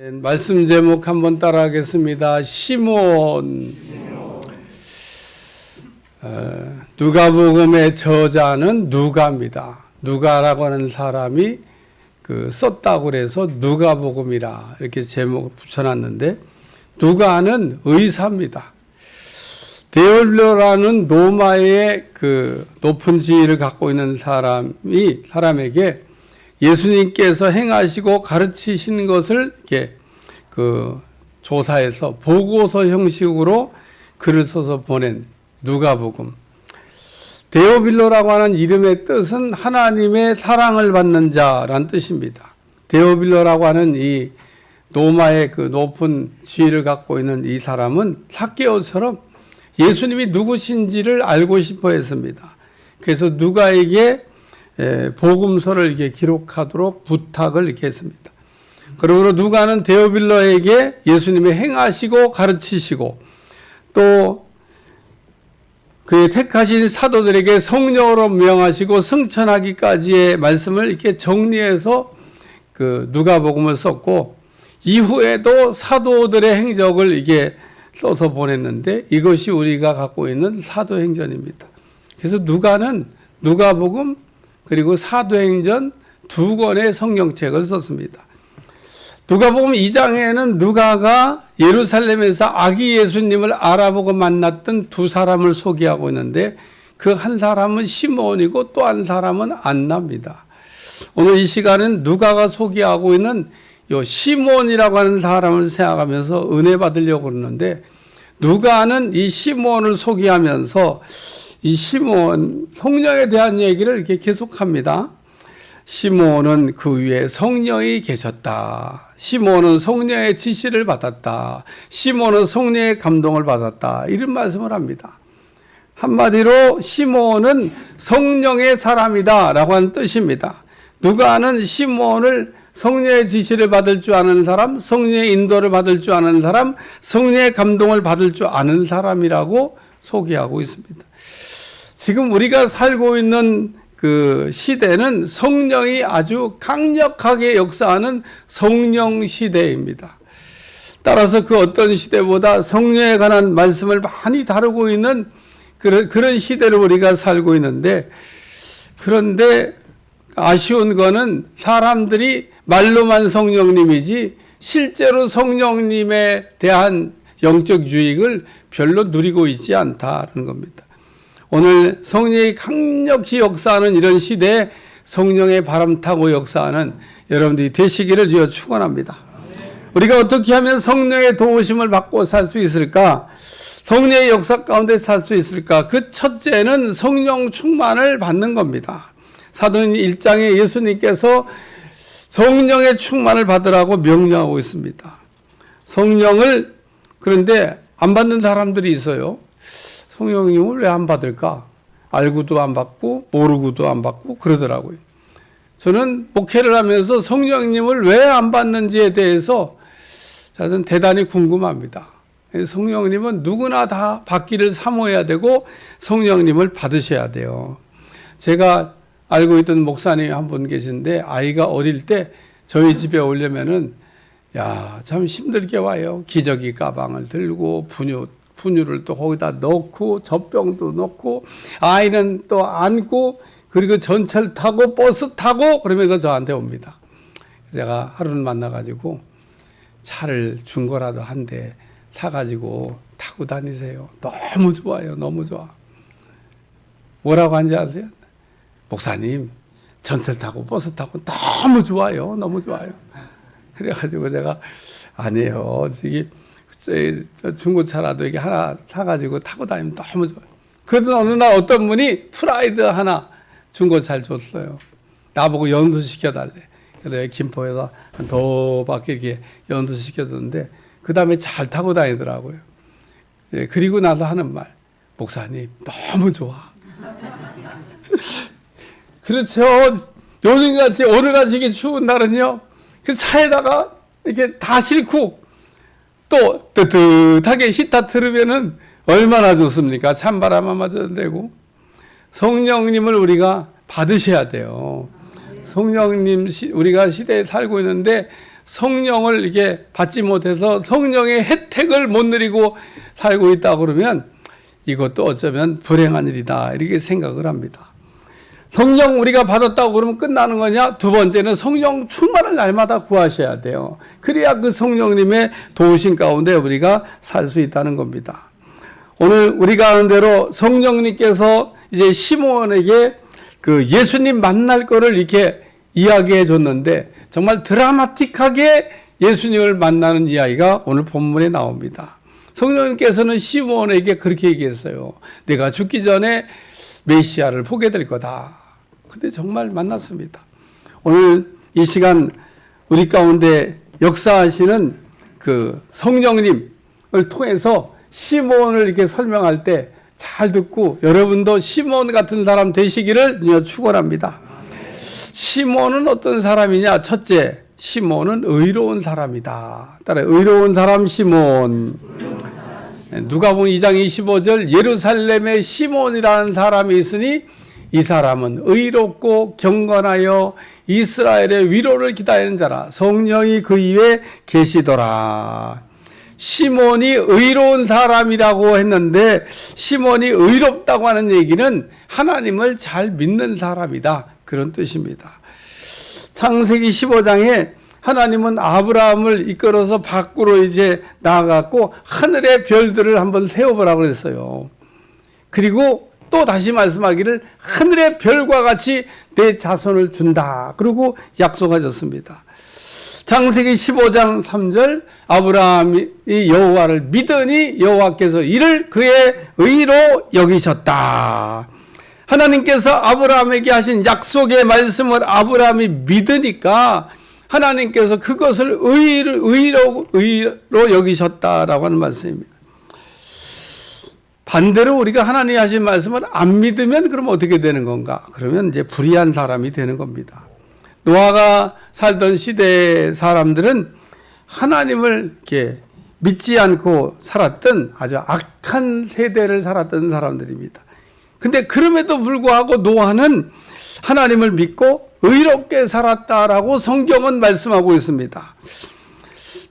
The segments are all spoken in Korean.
말씀 제목 한번 따라하겠습니다. 시몬. 누가복음의 저자는 누가입니다. 누가라고 하는 사람이 썼다고 그래서 누가복음이라 이렇게 제목을 붙여놨는데, 누가는 의사입니다. 데올로라는 로마의 높은 지위를 갖고 있는 사람에게 예수님께서 행하시고 가르치신 것을 이렇게 조사해서 보고서 형식으로 글을 써서 보낸 누가복음. 데오빌로라고 하는 이름의 뜻은 하나님의 사랑을 받는 자란 뜻입니다. 데오빌로라고 하는 이 로마의 높은 지위를 갖고 있는 이 사람은 삭개오처럼 예수님이 누구신지를 알고 싶어 했습니다. 그래서 누가에게 복음서를 이렇게 기록하도록 부탁을 이렇게 했습니다. 그러므로 누가는 데오빌로에게 예수님이 행하시고 가르치시고 또 그의 택하신 사도들에게 성령으로 명하시고 승천하기까지의 말씀을 이렇게 정리해서 누가복음을 썼고, 이후에도 사도들의 행적을 이게 써서 보냈는데, 이것이 우리가 갖고 있는 사도행전입니다. 그래서 누가는 누가복음 그리고 사도행전 두 권의 성경책을 썼습니다. 누가복음 2장에는 누가가 예루살렘에서 아기 예수님을 알아보고 만났던 두 사람을 소개하고 있는데, 그 한 사람은 시몬이고 또 한 사람은 안나입니다. 오늘 이 시간은 누가가 소개하고 있는 이 시몬이라고 하는 사람을 생각하면서 은혜 받으려고 그러는데, 누가는 이 시몬을 소개하면서 이 시몬 성령에 대한 얘기를 이렇게 계속합니다. 시몬은 그 위에 성령이 계셨다. 시몬은 성령의 지시를 받았다. 시몬은 성령의 감동을 받았다. 이런 말씀을 합니다. 한마디로 시몬은 성령의 사람이다 라고 하는 뜻입니다. 누가는 시몬을 성령의 지시를 받을 줄 아는 사람, 성령의 인도를 받을 줄 아는 사람, 성령의 감동을 받을 줄 아는 사람이라고 소개하고 있습니다. 지금 우리가 살고 있는 시대는 성령이 아주 강력하게 역사하는 성령 시대입니다. 따라서 그 어떤 시대보다 성령에 관한 말씀을 많이 다루고 있는 그런 시대를 우리가 살고 있는데, 그런데 아쉬운 거는 사람들이 말로만 성령님이지 실제로 성령님에 대한 영적 유익을 별로 누리고 있지 않다는 겁니다. 오늘 성령이 강력히 역사하는 이런 시대에 성령의 바람 타고 역사하는 여러분들이 되시기를 주여 축원합니다. 우리가 어떻게 하면 성령의 도우심을 받고 살 수 있을까? 성령의 역사 가운데 살 수 있을까? 그 첫째는 성령 충만을 받는 겁니다. 사도행 1장에 예수님께서 성령의 충만을 받으라고 명령하고 있습니다. 성령을, 그런데 안 받는 사람들이 있어요. 성령님을 왜 안 받을까? 알고도 안 받고 모르고도 안 받고 그러더라고요. 저는 목회를 하면서 성령님을 왜 안 받는지에 대해서 저는 대단히 궁금합니다. 성령님은 누구나 다 받기를 사모해야 되고 성령님을 받으셔야 돼요. 제가 알고 있던 목사님 한 분 계신데, 아이가 어릴 때 저희 집에 오려면은 참 힘들게 와요. 기저귀 가방을 들고 분유를 또 거기다 넣고 젖병도 넣고 아이는 또 안고 그리고 전철 타고 버스 타고 그러면서 저한테 옵니다. 제가 하루는 만나가지고 차를 준 거라도 한 대 사가지고 타고 다니세요. 너무 좋아요. 너무 좋아. 뭐라고 하는지 아세요? 목사님, 전철 타고 버스 타고 너무 좋아요. 너무 좋아요. 그래가지고 제가 아니에요. 중고차라도 이게 하나 사가지고 타고 다니면 너무 좋아요. 그래서 어느 날 어떤 분이 프라이드 하나 중고차를 줬어요. 나보고 연수시켜달래. 그래서 김포에서 한 도밖에 이렇게 연수시켜줬는데, 그 다음에 잘 타고 다니더라고요. 그리고 나서 하는 말, 목사님, 너무 좋아. 그렇죠. 요즘같이 오늘같이 이렇게 추운 날은요, 그 차에다가 이렇게 다 싣고 또 뜨뜻하게 히터 틀으면은 얼마나 좋습니까? 찬바람 안 맞아도 되고. 성령님을 우리가 받으셔야 돼요. 성령님, 우리가 시대에 살고 있는데 성령을 이게 받지 못해서 성령의 혜택을 못 누리고 살고 있다 그러면 이것도 어쩌면 불행한 일이다 이렇게 생각을 합니다. 성령 우리가 받았다고 그러면 끝나는 거냐? 두 번째는 성령 충만을 날마다 구하셔야 돼요. 그래야 그 성령님의 도우심 가운데 우리가 살 수 있다는 겁니다. 오늘 우리가 아는 대로 성령님께서 이제 시몬에게 그 예수님 만날 거를 이렇게 이야기해 줬는데 정말 드라마틱하게 예수님을 만나는 이야기가 오늘 본문에 나옵니다. 성령님께서는 시몬에게 그렇게 얘기했어요. 내가 죽기 전에 메시아를 보게 될 거다. 근데 정말 만났습니다. 오늘 이 시간 우리 가운데 역사하시는 그 성령님을 통해서 시몬을 이렇게 설명할 때 잘 듣고 여러분도 시몬 같은 사람 되시기를 축원합니다. 시몬은 어떤 사람이냐? 첫째, 시몬은 의로운 사람이다. 따라 의로운 사람 시몬. 누가복음 2장 25절 예루살렘에 시몬이라는 사람이 있으니 이 사람은 의롭고 경건하여 이스라엘의 위로를 기다리는 자라. 성령이 그 위에 계시더라. 시몬이 의로운 사람이라고 했는데 시몬이 의롭다고 하는 얘기는 하나님을 잘 믿는 사람이다. 그런 뜻입니다. 창세기 15장에 하나님은 아브라함을 이끌어서 밖으로 이제 나아갔고 하늘의 별들을 한번 세워보라고 그랬어요. 그리고 또 다시 말씀하기를 하늘의 별과 같이 내 자손을 준다. 그리고 약속하셨습니다. 창세기 15장 3절 아브라함이 여호와를 믿으니 여호와께서 이를 그의 의로 여기셨다. 하나님께서 아브라함에게 하신 약속의 말씀을 아브라함이 믿으니까 하나님께서 그것을 의로 여기셨다라고 하는 말씀입니다. 반대로 우리가 하나님이 하신 말씀을 안 믿으면 그럼 어떻게 되는 건가? 그러면 이제 불의한 사람이 되는 겁니다. 노아가 살던 시대의 사람들은 하나님을 이렇게 믿지 않고 살았던 아주 악한 세대를 살았던 사람들입니다. 근데 그럼에도 불구하고 노아는 하나님을 믿고 의롭게 살았다라고 성경은 말씀하고 있습니다.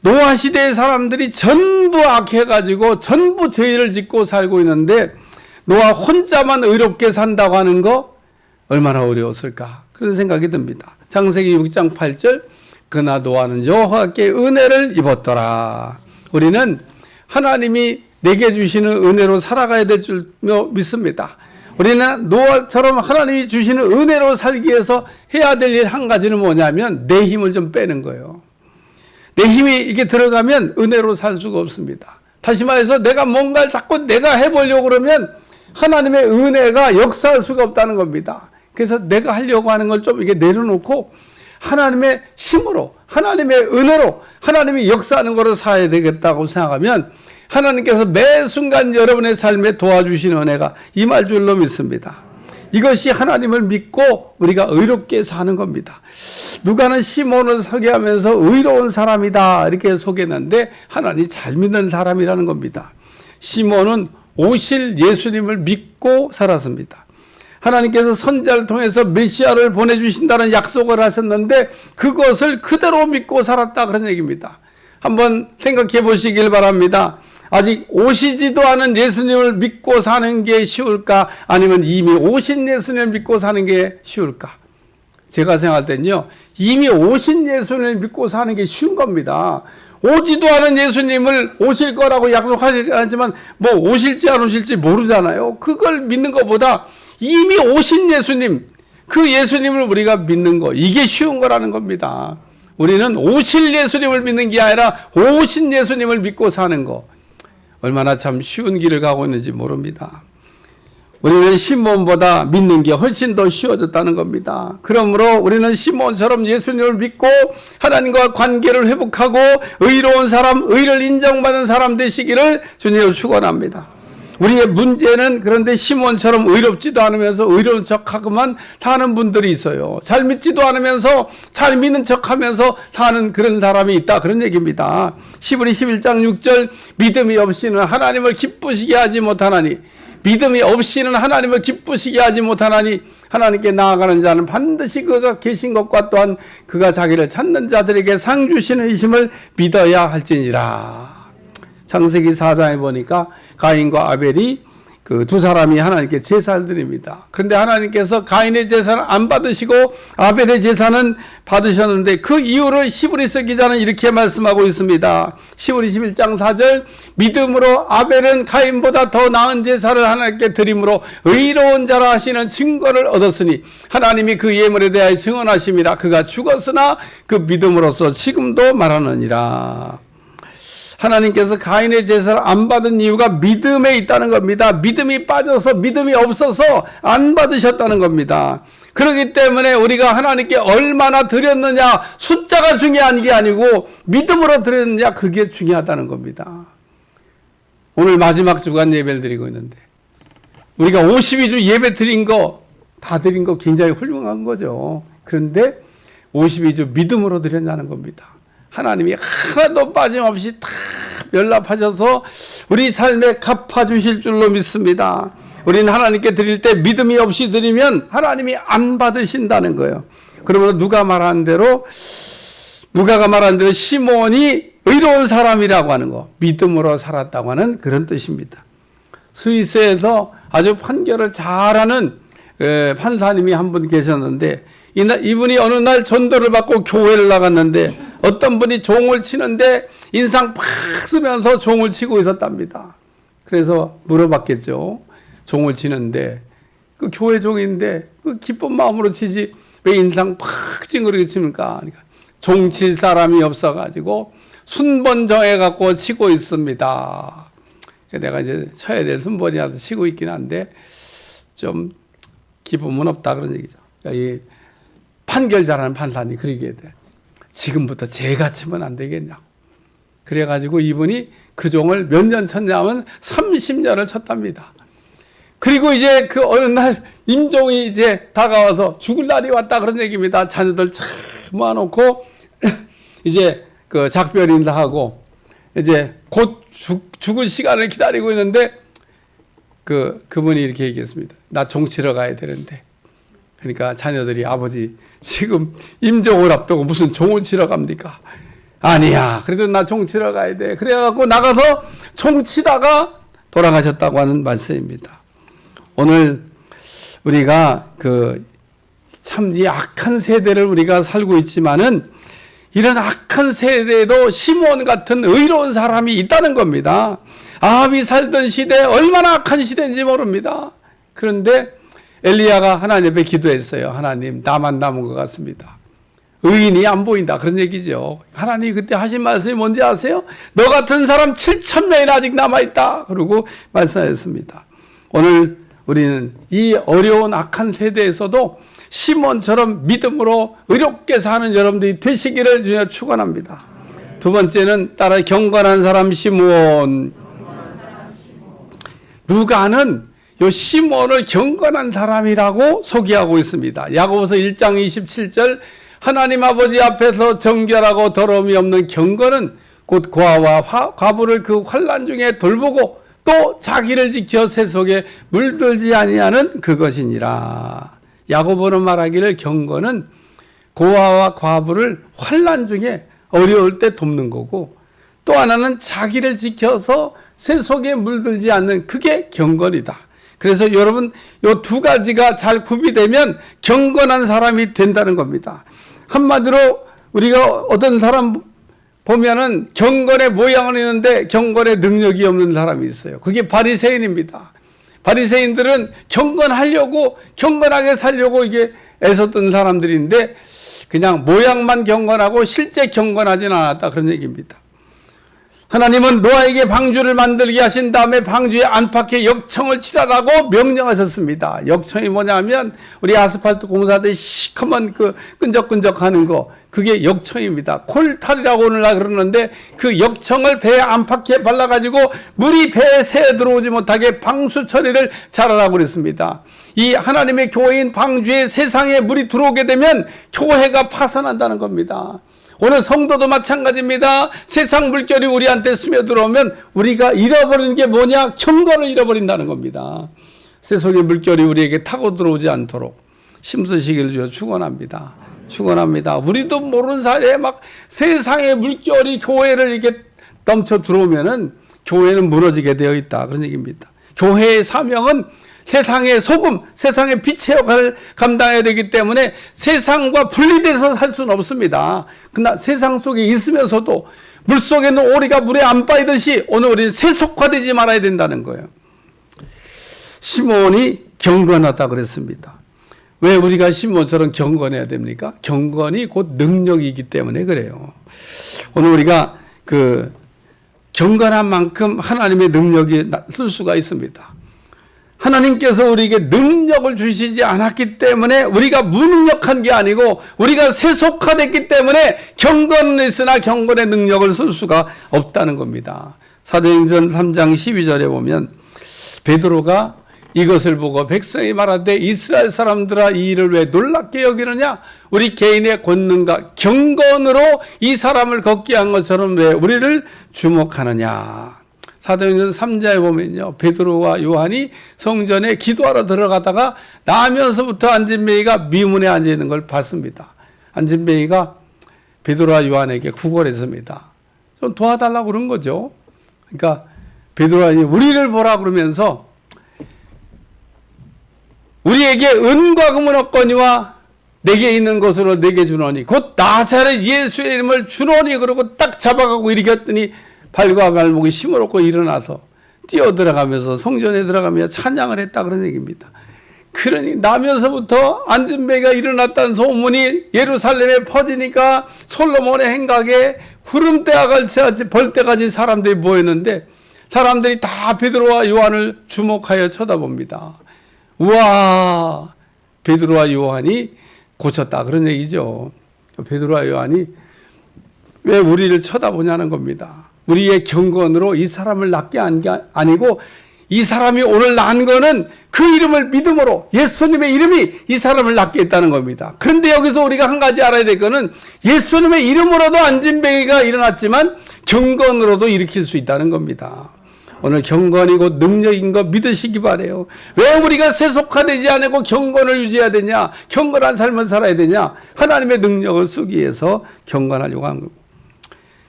노아 시대의 사람들이 전부 악해가지고 전부 죄를 짓고 살고 있는데 노아 혼자만 의롭게 산다고 하는 거 얼마나 어려웠을까 그런 생각이 듭니다. 창세기 6장 8절 그나 노아는 여호와께 은혜를 입었더라. 우리는 하나님이 내게 주시는 은혜로 살아가야 될 줄 믿습니다. 우리는 노아처럼 하나님이 주시는 은혜로 살기 위해서 해야 될 일 한 가지는 뭐냐면 내 힘을 좀 빼는 거예요. 내 힘이 이게 들어가면 은혜로 살 수가 없습니다. 다시 말해서 내가 뭔가를 자꾸 내가 해보려고 그러면 하나님의 은혜가 역사할 수가 없다는 겁니다. 그래서 내가 하려고 하는 걸 좀 이게 내려놓고 하나님의 힘으로 하나님의 은혜로 하나님이 역사하는 거로 살아야 되겠다고 생각하면 하나님께서 매 순간 여러분의 삶에 도와주시는 은혜가 임할 줄로 믿습니다. 이것이 하나님을 믿고 우리가 의롭게 사는 겁니다. 누가는 시몬을 소개하면서 의로운 사람이다 이렇게 소개했는데 하나님 잘 믿는 사람이라는 겁니다. 시몬은 오실 예수님을 믿고 살았습니다. 하나님께서 선지자를 통해서 메시아를 보내주신다는 약속을 하셨는데 그것을 그대로 믿고 살았다 그런 얘기입니다. 한번 생각해 보시길 바랍니다. 아직 오시지도 않은 예수님을 믿고 사는 게 쉬울까? 아니면 이미 오신 예수님을 믿고 사는 게 쉬울까? 제가 생각할 때는요, 이미 오신 예수님을 믿고 사는 게 쉬운 겁니다. 오지도 않은 예수님을 오실 거라고 약속하지만 뭐 오실지 안 오실지 모르잖아요. 그걸 믿는 것보다 이미 오신 예수님, 그 예수님을 우리가 믿는 거, 이게 쉬운 거라는 겁니다. 우리는 오실 예수님을 믿는 게 아니라 오신 예수님을 믿고 사는 거, 얼마나 참 쉬운 길을 가고 있는지 모릅니다. 우리는 시몬보다 믿는 게 훨씬 더 쉬워졌다는 겁니다. 그러므로 우리는 시몬처럼 예수님을 믿고 하나님과 관계를 회복하고 의로운 사람, 의를 인정받는 사람 되시기를 주님으로 축원합니다. 우리의 문제는 그런데 시몬처럼 의롭지도 않으면서 의로운 척하고만 사는 분들이 있어요. 잘 믿지도 않으면서 잘 믿는 척하면서 사는 그런 사람이 있다 그런 얘기입니다. 히브리 11장 6절 믿음이 없이는 하나님을 기쁘시게 하지 못하나니 믿음이 없이는 하나님을 기쁘시게 하지 못하나니 하나님께 나아가는 자는 반드시 그가 계신 것과 또한 그가 자기를 찾는 자들에게 상 주시는 이심을 믿어야 할지니라. 창세기 4장에 보니까 가인과 아벨이 그 두 사람이 하나님께 제사를 드립니다. 그런데 하나님께서 가인의 제사는 안 받으시고 아벨의 제사는 받으셨는데 그 이유를 히브리서 기자는 이렇게 말씀하고 있습니다. 히브리 11장 4절 믿음으로 아벨은 가인보다 더 나은 제사를 하나님께 드림으로 의로운 자라 하시는 증거를 얻었으니 하나님이 그 예물에 대하여 증언하심이라. 그가 죽었으나 그 믿음으로써 지금도 말하느니라. 하나님께서 가인의 제사를 안 받은 이유가 믿음에 있다는 겁니다. 믿음이 빠져서 믿음이 없어서 안 받으셨다는 겁니다. 그렇기 때문에 우리가 하나님께 얼마나 드렸느냐 숫자가 중요한 게 아니고 믿음으로 드렸느냐 그게 중요하다는 겁니다. 오늘 마지막 주간 예배를 드리고 있는데 우리가 52주 예배 드린 거 다 드린 거 굉장히 훌륭한 거죠. 그런데 52주 믿음으로 드렸다는 겁니다. 하나님이 하나도 빠짐없이 다 연락하셔서 우리 삶에 갚아주실 줄로 믿습니다. 우리는 하나님께 드릴 때 믿음이 없이 드리면 하나님이 안 받으신다는 거예요. 그러면 누가가 말한 대로 시몬이 의로운 사람이라고 하는 거, 믿음으로 살았다고 하는 그런 뜻입니다. 스위스에서 아주 판결을 잘하는 판사님이 한 분 계셨는데 이분이 어느 날 전도를 받고 교회를 나갔는데 어떤 분이 종을 치는데 인상 팍 쓰면서 종을 치고 있었답니다. 그래서 물어봤겠죠. 종을 치는데 그 교회 종인데 그 기쁜 마음으로 치지 왜 인상 팍 찡그리게 칩니까? 그러니까 종 칠 사람이 없어가지고 순번 정해갖고 치고 있습니다. 내가 이제 쳐야 될 순번이라도 치고 있긴 한데 좀 기쁨은 없다 그런 얘기죠. 이 판결 잘하는 판사님 그러게 돼. 지금부터 제가 치면 안 되겠냐고. 그래가지고 이분이 그 종을 몇 년 쳤냐면 30년을 쳤답니다. 그리고 이제 그 어느 날 임종이 이제 다가와서 죽을 날이 왔다 그런 얘기입니다. 자녀들 참 모아놓고 이제 그 작별 인사하고 이제 곧 죽을 시간을 기다리고 있는데 그분이 이렇게 얘기했습니다. 나 종 치러 가야 되는데. 그러니까 자녀들이 아버지 지금 임종을 앞두고 무슨 종을 치러 갑니까? 아니야. 그래도 나 종 치러 가야 돼. 그래갖고 나가서 종 치다가 돌아가셨다고 하는 말씀입니다. 오늘 우리가 참 이 악한 세대를 우리가 살고 있지만은 이런 악한 세대에도 시몬 같은 의로운 사람이 있다는 겁니다. 아합이 살던 시대 얼마나 악한 시대인지 모릅니다. 그런데 엘리야가 하나님 앞에 기도했어요. 하나님 나만 남은 것 같습니다. 의인이 안 보인다 그런 얘기죠. 하나님 그때 하신 말씀이 뭔지 아세요? 너 같은 사람 7,000명이나 아직 남아있다 그러고 말씀하셨습니다. 오늘 우리는 이 어려운 악한 세대에서도 시몬처럼 믿음으로 의롭게 사는 여러분들이 되시기를 주여 축원합니다. 두 번째는 따라 경건한 사람 시몬. 누가는 요 시몬을 경건한 사람이라고 소개하고 있습니다. 야고보서 1장 27절 하나님 아버지 앞에서 정결하고 더러움이 없는 경건은 곧 고아와 과부를 그 환난 중에 돌보고 또 자기를 지켜 세속에 물들지 아니하는 그것이니라. 야고보는 말하기를 경건은 고아와 과부를 환난 중에 어려울 때 돕는 거고 또 하나는 자기를 지켜서 세속에 물들지 않는 그게 경건이다. 그래서 여러분 이 두 가지가 잘 구비되면 경건한 사람이 된다는 겁니다. 한마디로 우리가 어떤 사람 보면은 경건의 모양은 있는데 경건의 능력이 없는 사람이 있어요. 그게 바리새인입니다. 바리새인들은 경건하게 살려고 이게 애썼던 사람들인데 그냥 모양만 경건하고 실제 경건하진 않았다 그런 얘기입니다. 하나님은 노아에게 방주를 만들게 하신 다음에 방주의 안팎에 역청을 칠하라고 명령하셨습니다. 역청이 뭐냐면 우리 아스팔트 공사대 시커먼 그 끈적끈적하는 거 그게 역청입니다. 콜탈이라고 오늘날 그러는데 그 역청을 배 안팎에 발라가지고 물이 배에 새어 들어오지 못하게 방수 처리를 잘하라고 그랬습니다. 이 하나님의 교회인 방주에 세상에 물이 들어오게 되면 교회가 파산한다는 겁니다. 오늘 성도도 마찬가지입니다. 세상 물결이 우리한테 스며들어오면 우리가 잃어버리는 게 뭐냐? 경건을 잃어버린다는 겁니다. 세속의 물결이 우리에게 타고 들어오지 않도록 힘쓰시기를 주여 축원합니다. 축원합니다. 우리도 모르는 사이에 막 세상의 물결이 교회를 이렇게 넘쳐 들어오면은 교회는 무너지게 되어 있다. 그런 얘기입니다. 교회의 사명은 세상의 소금, 세상의 빛의 역할을 감당해야 되기 때문에 세상과 분리돼서 살 수는 없습니다. 그러나 세상 속에 있으면서도 물속에 있는 오리가 물에 안 빠지듯이 오늘 우리는 세속화되지 말아야 된다는 거예요. 시몬이 경건하다 그랬습니다. 왜 우리가 시몬처럼 경건해야 됩니까? 경건이 곧 능력이기 때문에 그래요. 오늘 우리가 그 경건한 만큼 하나님의 능력이 쓸 수가 있습니다. 하나님께서 우리에게 능력을 주시지 않았기 때문에 우리가 무능력한 게 아니고 우리가 세속화됐기 때문에 경건은 있으나 경건의 능력을 쓸 수가 없다는 겁니다. 사도행전 3장 12절에 보면 베드로가 이것을 보고 백성이 말하되 이스라엘 사람들아 이 일을 왜 놀랍게 여기느냐? 우리 개인의 권능과 경건으로 이 사람을 걷게 한 것처럼 왜 우리를 주목하느냐? 사도행전 3장에 보면요, 베드로와 요한이 성전에 기도하러 들어가다가 나면서부터 안진뱅이가 미문에 앉아 있는 걸 봤습니다. 안진뱅이가 베드로와 요한에게 구걸했습니다. 좀 도와달라고 그런 거죠. 그러니까 베드로와 우리를 보라 그러면서 우리에게 은과 금은 없거니와 내게 있는 것으로 내게 주노니 곧 나사렛 예수의 이름을 주노니 그러고 딱 잡아가고 일으켰더니 발과 발목이 힘을 얻고 일어나서 뛰어들어가면서 성전에 들어가며 찬양을 했다 그런 얘기입니다. 그러니 나면서부터 안진뱅이가 일어났다는 소문이 예루살렘에 퍼지니까 솔로몬의 행각에 구름대와 같이 벌떼같이 사람들이 모였는데 사람들이 다 베드로와 요한을 주목하여 쳐다봅니다. 우와, 베드로와 요한이 고쳤다 그런 얘기죠. 베드로와 요한이 왜 우리를 쳐다보냐는 겁니다. 우리의 경건으로 이 사람을 낫게 한 게 아니고 이 사람이 오늘 난 거는 그 이름을 믿음으로 예수님의 이름이 이 사람을 낫게 했다는 겁니다. 그런데 여기서 우리가 한 가지 알아야 될 거는 예수님의 이름으로도 안진뱅이가 일어났지만 경건으로도 일으킬 수 있다는 겁니다. 오늘 경건이 곧 능력인 거 믿으시기 바래요. 왜 우리가 세속화되지 않고 경건을 유지해야 되냐? 경건한 삶을 살아야 되냐? 하나님의 능력을 쓰기 위해서 경건하려고 한 거고.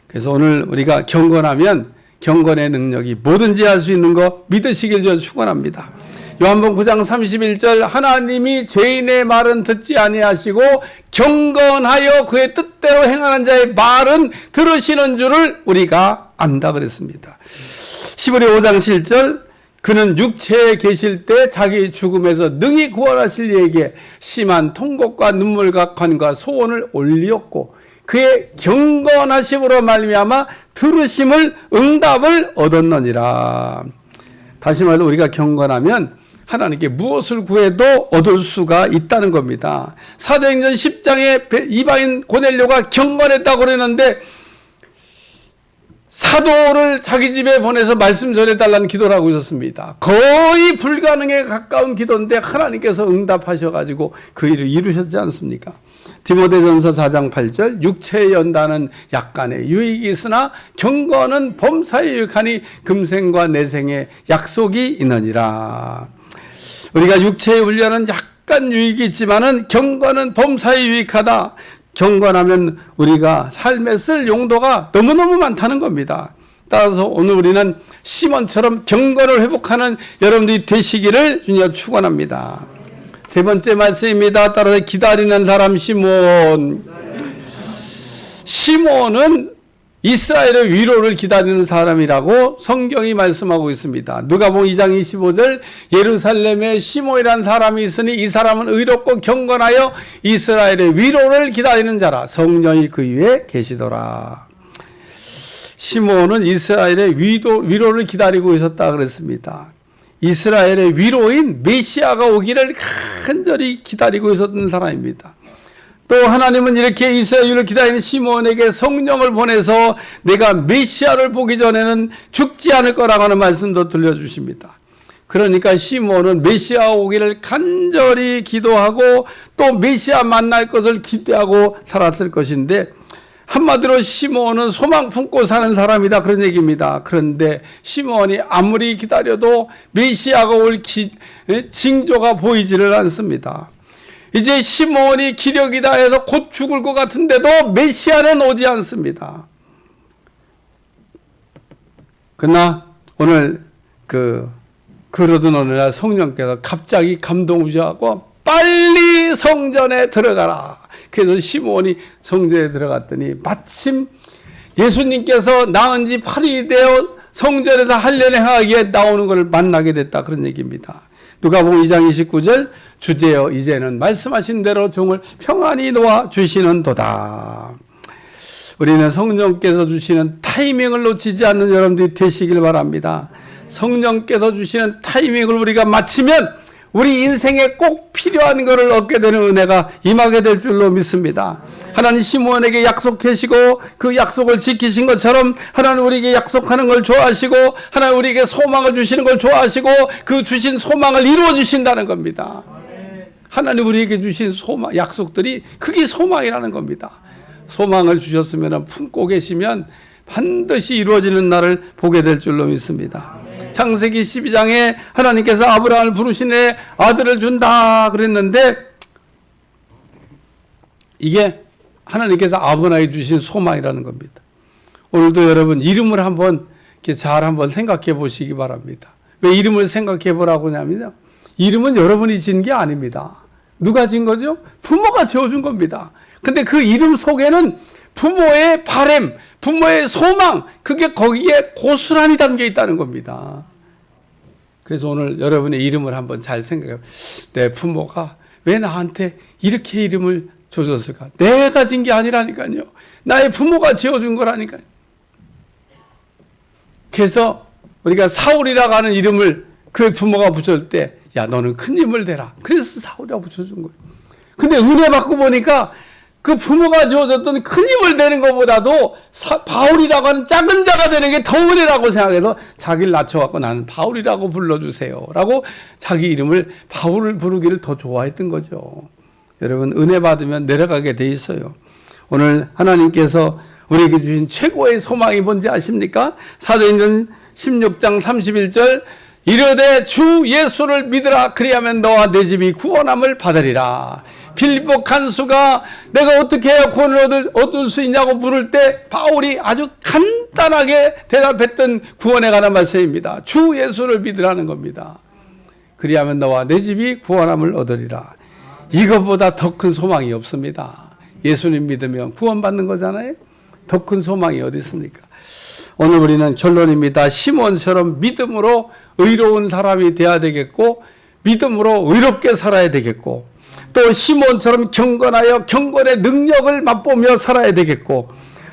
그래서 오늘 우리가 경건하면 경건의 능력이 뭐든지 할 수 있는 거 믿으시길 저 축원합니다. 요한복음 9장 31절 하나님이 죄인의 말은 듣지 아니하시고 경건하여 그의 뜻대로 행하는 자의 말은 들으시는 줄을 우리가 안다 그랬습니다. 시브리 5장 7절 그는 육체에 계실 때 자기 죽음에서 능히 구원하실 이에게 심한 통곡과 눈물과 간과 소원을 올리었고 그의 경건하심으로 말미암아 들으심을 응답을 얻었느니라. 다시 말해서 우리가 경건하면 하나님께 무엇을 구해도 얻을 수가 있다는 겁니다. 사도행전 10장에 이방인 고넬료가 경건했다고 그러는데 사도를 자기 집에 보내서 말씀 전해달라는 기도를 하고 있었습니다. 거의 불가능에 가까운 기도인데 하나님께서 응답하셔가지고 그 일을 이루셨지 않습니까? 디모데전서 4장 8절 육체의 연단은 약간의 유익이 있으나 경건은 범사에 유익하니 금생과 내생에 약속이 있느니라. 우리가 육체의 훈련은 약간 유익이 있지만은 경건은 범사에 유익하다. 경건하면 우리가 삶에 쓸 용도가 너무너무 많다는 겁니다. 따라서 오늘 우리는 시몬처럼 경건을 회복하는 여러분들이 되시기를 주님 축원합니다. 세 번째 말씀입니다. 따라서 기다리는 사람 시몬. 시몬은 이스라엘의 위로를 기다리는 사람이라고 성경이 말씀하고 있습니다. 누가복음 2장 25절 예루살렘에 시몬이라는 사람이 있으니 이 사람은 의롭고 경건하여 이스라엘의 위로를 기다리는 자라 성령이 그 위에 계시더라. 시몬은 이스라엘의 위로를 기다리고 있었다 그랬습니다. 이스라엘의 위로인 메시아가 오기를 간절히 기다리고 있었던 사람입니다. 또 하나님은 이렇게 이스라엘을 기다리는 시몬에게 성령을 보내서 내가 메시아를 보기 전에는 죽지 않을 거라고 하는 말씀도 들려주십니다. 그러니까 시몬은 메시아 오기를 간절히 기도하고 또 메시아 만날 것을 기대하고 살았을 것인데 한마디로 시므온은 소망 품고 사는 사람이다, 그런 얘기입니다. 그런데 시므온이 아무리 기다려도 메시아가 올 징조가 보이지를 않습니다. 이제 시므온이 기력이다 해서 곧 죽을 것 같은데도 메시아는 오지 않습니다. 그러나 오늘 그러던 어느 날 성령께서 갑자기 감동 주셔서 빨리 성전에 들어가라. 그래서 시므온이 성전에 들어갔더니 마침 예수님께서 나은 지 8일이 되어 성전에서 한련을 행하기에 나오는 것을 만나게 됐다, 그런 얘기입니다. 누가복음 2장 29절, 주제여 이제는 말씀하신 대로 종을 평안히 놓아 주시는도다. 우리는 성령께서 주시는 타이밍을 놓치지 않는 여러분들이 되시길 바랍니다. 성령께서 주시는 타이밍을 우리가 맞추면 우리 인생에 꼭 필요한 것을 얻게 되는 은혜가 임하게 될 줄로 믿습니다. 하나님 시므온에게 약속하시고 그 약속을 지키신 것처럼 하나님 우리에게 약속하는 걸 좋아하시고 하나님 우리에게 소망을 주시는 걸 좋아하시고 그 주신 소망을 이루어 주신다는 겁니다. 하나님 우리에게 주신 소망, 약속들이 그게 소망이라는 겁니다. 소망을 주셨으면 품고 계시면 반드시 이루어지는 날을 보게 될 줄로 믿습니다. 창세기 12장에 하나님께서 아브라함을 부르시네 아들을 준다 그랬는데 이게 하나님께서 아브라함에게 주신 소망이라는 겁니다. 오늘도 여러분 이름을 한번 잘 한번 생각해 보시기 바랍니다. 왜 이름을 생각해 보라고 하냐면요, 이름은 여러분이 지은 게 아닙니다. 누가 지은 거죠? 부모가 지어준 겁니다. 근데 그 이름 속에는 부모의 바램, 부모의 소망, 그게 거기에 고스란히 담겨 있다는 겁니다. 그래서 오늘 여러분의 이름을 한번 잘 생각해요. 내 부모가 왜 나한테 이렇게 이름을 줘줬을까? 내가 진 게 아니라니까요. 나의 부모가 지어준 거라니까요. 그래서 우리가 사울이라고 하는 이름을 그 부모가 붙였을 때, 야, 너는 큰 힘을 대라. 그래서 사울이라고 붙여준 거예요. 근데 은혜 받고 보니까 그 부모가 주어졌던 큰 힘을 대는 것보다도 바울이라고 하는 작은 자가 되는 게 더 은혜라고 생각해서 자기를 낮춰갖고 나는 바울이라고 불러주세요 라고 자기 이름을 바울을 부르기를 더 좋아했던 거죠. 여러분 은혜 받으면 내려가게 돼 있어요. 오늘 하나님께서 우리에게 주신 최고의 소망이 뭔지 아십니까? 사도행전 16장 31절, 이르되 주 예수를 믿으라 그리하면 너와 내 집이 구원함을 받으리라. 빌립보 간수가 내가 어떻게 해야 구원을 얻을 수 있냐고 물을 때 바울이 아주 간단하게 대답했던 구원에 관한 말씀입니다. 주 예수를 믿으라는 겁니다. 그리하면 너와 내 집이 구원함을 얻으리라. 이것보다 더 큰 소망이 없습니다. 예수님 믿으면 구원받는 거잖아요. 더 큰 소망이 어디 있습니까? 오늘 우리는 결론입니다. 시몬처럼 믿음으로 의로운 사람이 되어야 되겠고 믿음으로 의롭게 살아야 되겠고 또 시몬처럼 경건하여 경건의 능력을 맛보며 살아야 되겠고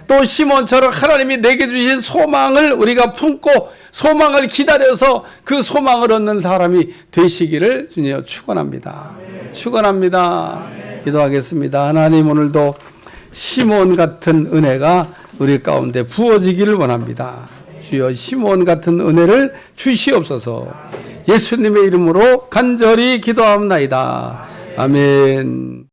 또 시몬처럼 하나님이 내게 주신 소망을 우리가 품고 소망을 기다려서 그 소망을 얻는 사람이 되시기를 주님 축원합니다. 축원합니다. 기도하겠습니다. 하나님 오늘도 시몬 같은 은혜가 우리 가운데 부어지기를 원합니다. 주여 시몬 같은 은혜를 주시옵소서. 예수님의 이름으로 간절히 기도합나이다. 아멘.